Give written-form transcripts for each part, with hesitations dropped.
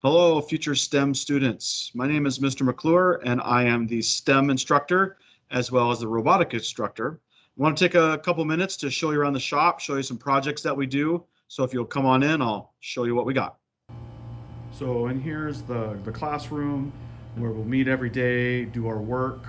Hello, future STEM students. My name is Mr. McClure, and I am the STEM instructor as well as the robotic instructor. I want to take a couple minutes to show you around the shop, show you some projects that we do. So if you'll come on in, I'll show you what we got. So in here's the classroom where we'll meet every day, do our work.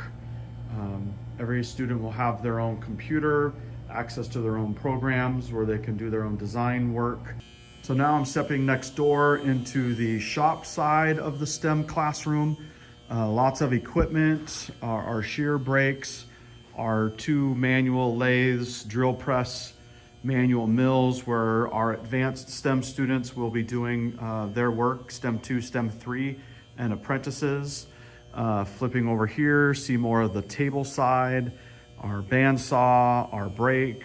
Every student will have their own computer, access to their own programs where they can do their own design work. So now I'm stepping next door into the shop side of the STEM classroom. Lots of equipment, our shear brakes, our two manual lathes, drill press, manual mills where our advanced STEM students will be doing their work, STEM 2, STEM 3, and apprentices. Flipping over here, see more of the table side, our bandsaw, our brake,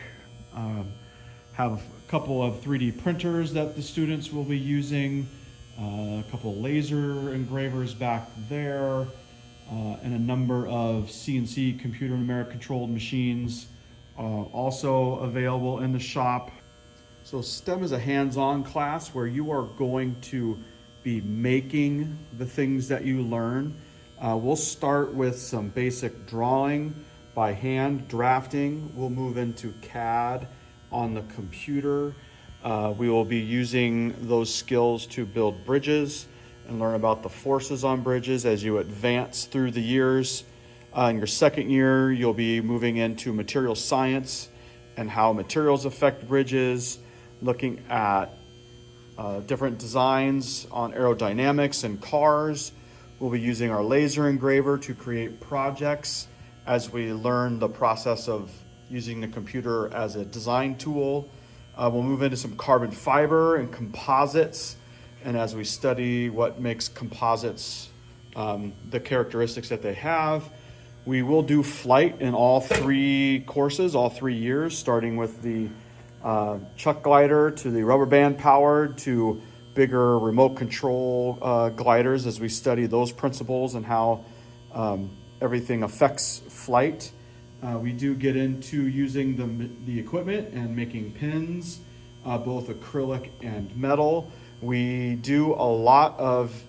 have a couple of 3D printers that the students will be using, a couple of laser engravers back there, and a number of CNC computer numeric controlled machines also available in the shop. So STEM is a hands-on class where you are going to be making the things that you learn. We'll start with some basic drawing by hand, drafting. We'll move into CAD on the computer. We will be using those skills to build bridges and learn about the forces on bridges as you advance through the years. In your second year, you'll be moving into material science and how materials affect bridges, looking at different designs on aerodynamics and cars. We'll be using our laser engraver to create projects as we learn the process of using the computer as a design tool. We'll move into some carbon fiber and composites. And as we study what makes composites, the characteristics that they have, we will do flight in all three courses, all 3 years, starting with the chuck glider to the rubber band powered to bigger remote control gliders as we study those principles and how everything affects flight. We do get into using the equipment and making pins, both acrylic and metal. We do a lot of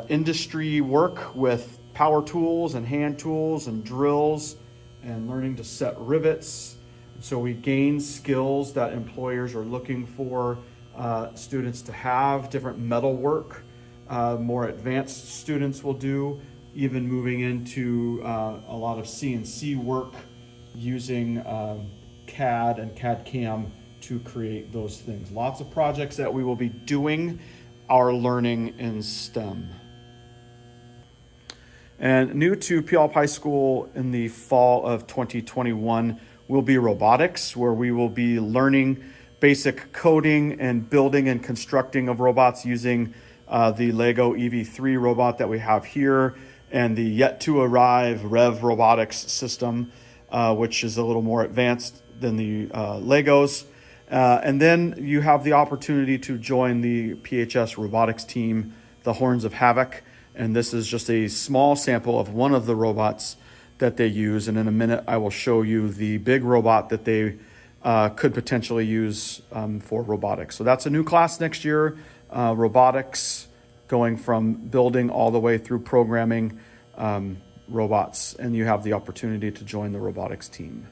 industry work with power tools and hand tools and drills and learning to set rivets. So we gain skills that employers are looking for students to have, different metal work. More advanced students will do, even moving into a lot of CNC work using CAD and CAD-CAM to create those things. Lots of projects that we will be doing our learning in STEM. And new to Puyallup High School in the fall of 2021 will be robotics, where we will be learning basic coding and building and constructing of robots using the Lego EV3 robot that we have here and the yet to arrive Rev Robotics system, which is a little more advanced than the Legos. And then you have the opportunity to join the PHS robotics team, the Horns of Havoc. And this is just a small sample of one of the robots that they use. And in a minute, I will show you the big robot that they could potentially use for robotics. So that's a new class next year, robotics, going from building all the way through programming robots. And you have the opportunity to join the robotics team.